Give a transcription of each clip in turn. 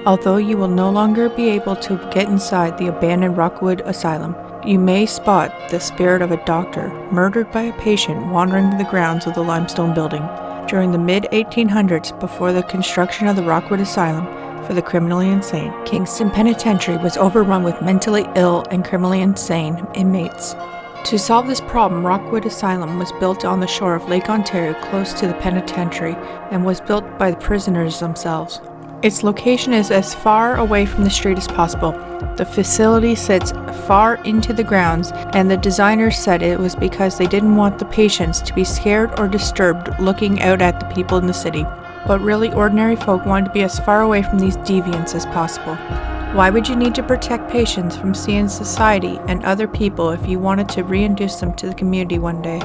Although you will no longer be able to get inside the abandoned Rockwood Asylum, you may spot the spirit of a doctor murdered by a patient wandering the grounds of the limestone building. During the mid-1800s, before the construction of the Rockwood Asylum for the criminally insane, Kingston Penitentiary was overrun with mentally ill and criminally insane inmates. To solve this problem, Rockwood Asylum was built on the shore of Lake Ontario close to the penitentiary and was built by the prisoners themselves. Its location is as far away from the street as possible. The facility sits far into the grounds, and the designers said it was because they didn't want the patients to be scared or disturbed looking out at the people in the city. But really, ordinary folk wanted to be as far away from these deviants as possible. Why would you need to protect patients from seeing society and other people if you wanted to reintroduce them to the community one day?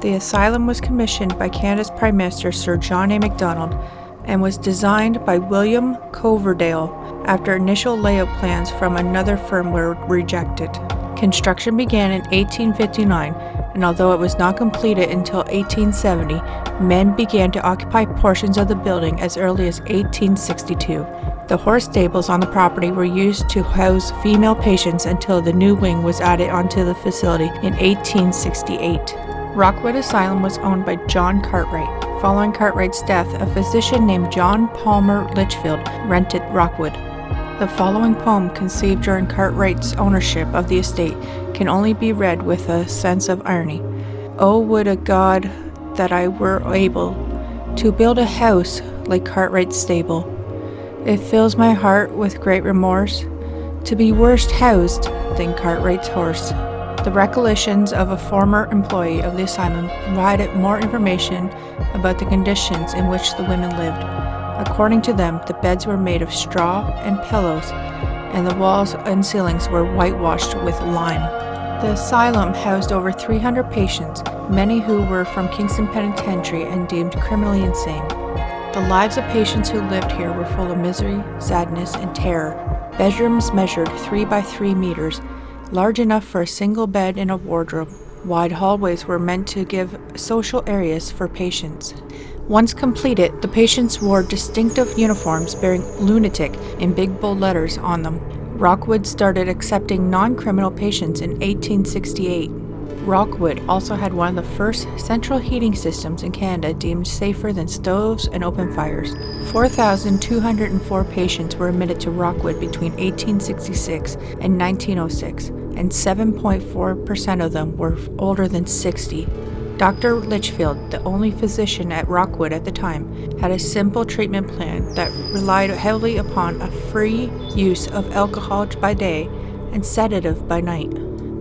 The asylum was commissioned by Canada's Prime Minister Sir John A. Macdonald and was designed by William Coverdale after initial layout plans from another firm were rejected. Construction began in 1859, and although it was not completed until 1870, men began to occupy portions of the building as early as 1862. The horse stables on the property were used to house female patients until the new wing was added onto the facility in 1868. Rockwood Asylum was owned by John Cartwright. Following Cartwright's death, a physician named John Palmer Litchfield rented Rockwood. The following poem, conceived during Cartwright's ownership of the estate, can only be read with a sense of irony. Oh, would a God that I were able to build a house like Cartwright's stable. It fills my heart with great remorse to be worse housed than Cartwright's horse. The recollections of a former employee of the asylum provided more information about the conditions in which the women lived. According to them, the beds were made of straw and pillows, and the walls and ceilings were whitewashed with lime. The asylum housed over 300 patients, many who were from Kingston Penitentiary and deemed criminally insane. The lives of patients who lived here were full of misery, sadness, and terror. Bedrooms measured 3 by 3 meters, large enough for a single bed and a wardrobe. Wide hallways were meant to give social areas for patients. Once completed, the patients wore distinctive uniforms bearing lunatic in big bold letters on them. Rockwood started accepting non-criminal patients in 1868. Rockwood also had one of the first central heating systems in Canada deemed safer than stoves and open fires. 4,204 patients were admitted to Rockwood between 1866 and 1906, and 7.4% of them were older than 60. Dr. Litchfield, the only physician at Rockwood at the time, had a simple treatment plan that relied heavily upon a free use of alcohol by day and sedative by night.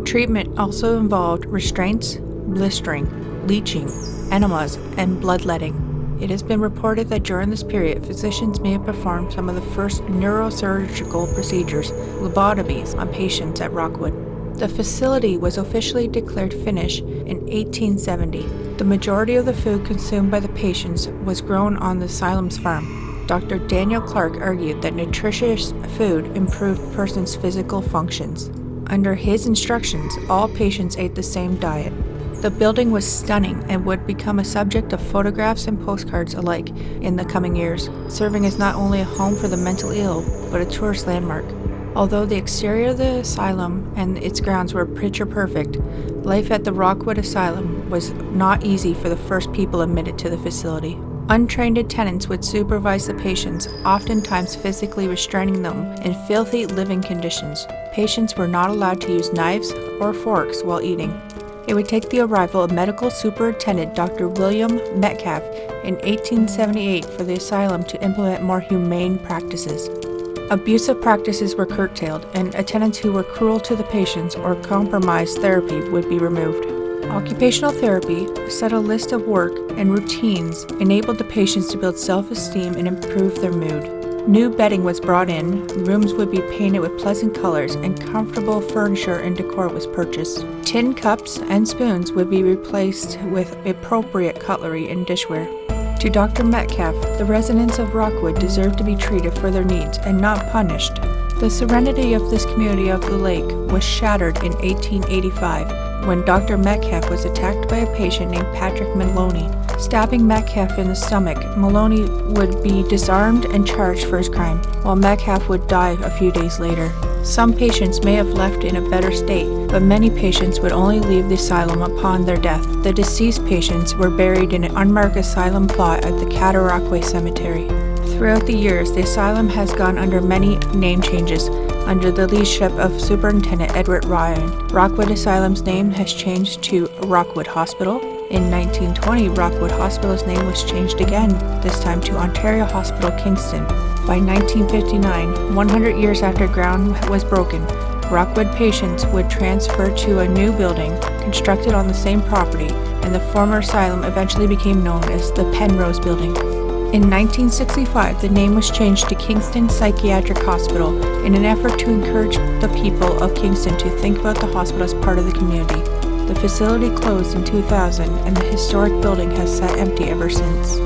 Treatment also involved restraints, blistering, leeching, enemas, and bloodletting. It has been reported that during this period, physicians may have performed some of the first neurosurgical procedures, lobotomies, on patients at Rockwood. The facility was officially declared finished in 1870. The majority of the food consumed by the patients was grown on the asylum's farm. Dr. Daniel Clark argued that nutritious food improved a person's physical functions. Under his instructions, all patients ate the same diet. The building was stunning and would become a subject of photographs and postcards alike in the coming years, serving as not only a home for the mentally ill, but a tourist landmark. Although the exterior of the asylum and its grounds were picture perfect, life at the Rockwood Asylum was not easy for the first people admitted to the facility. Untrained attendants would supervise the patients, oftentimes physically restraining them in filthy living conditions. Patients were not allowed to use knives or forks while eating. It would take the arrival of medical superintendent Dr. William Metcalf in 1878 for the asylum to implement more humane practices. Abusive practices were curtailed, and attendants who were cruel to the patients or compromised therapy would be removed. Occupational therapy set a list of work and routines enabled the patients to build self-esteem and improve their mood. New bedding was brought in, rooms would be painted with pleasant colors, and comfortable furniture and decor was purchased. Tin cups and spoons would be replaced with appropriate cutlery and dishware. To Dr. Metcalf, the residents of Rockwood deserved to be treated for their needs and not punished. The serenity of this community of the lake was shattered in 1885 when Dr. Metcalf was attacked by a patient named Patrick Maloney. Stabbing Metcalf in the stomach, Maloney would be disarmed and charged for his crime, while Metcalf would die a few days later. Some patients may have left in a better state, but many patients would only leave the asylum upon their death. The deceased patients were buried in an unmarked asylum plot at the Rockwood Cemetery. Throughout the years, the asylum has gone under many name changes. Under the leadership of Superintendent Edward Ryan, Rockwood Asylum's name has changed to Rockwood Hospital. In 1920, Rockwood Hospital's name was changed again, this time to Ontario Hospital Kingston. By 1959, 100 years after ground was broken, Rockwood patients would transfer to a new building constructed on the same property, and the former asylum eventually became known as the Penrose Building. In 1965, the name was changed to Kingston Psychiatric Hospital in an effort to encourage the people of Kingston to think about the hospital as part of the community. The facility closed in 2000, and the historic building has sat empty ever since.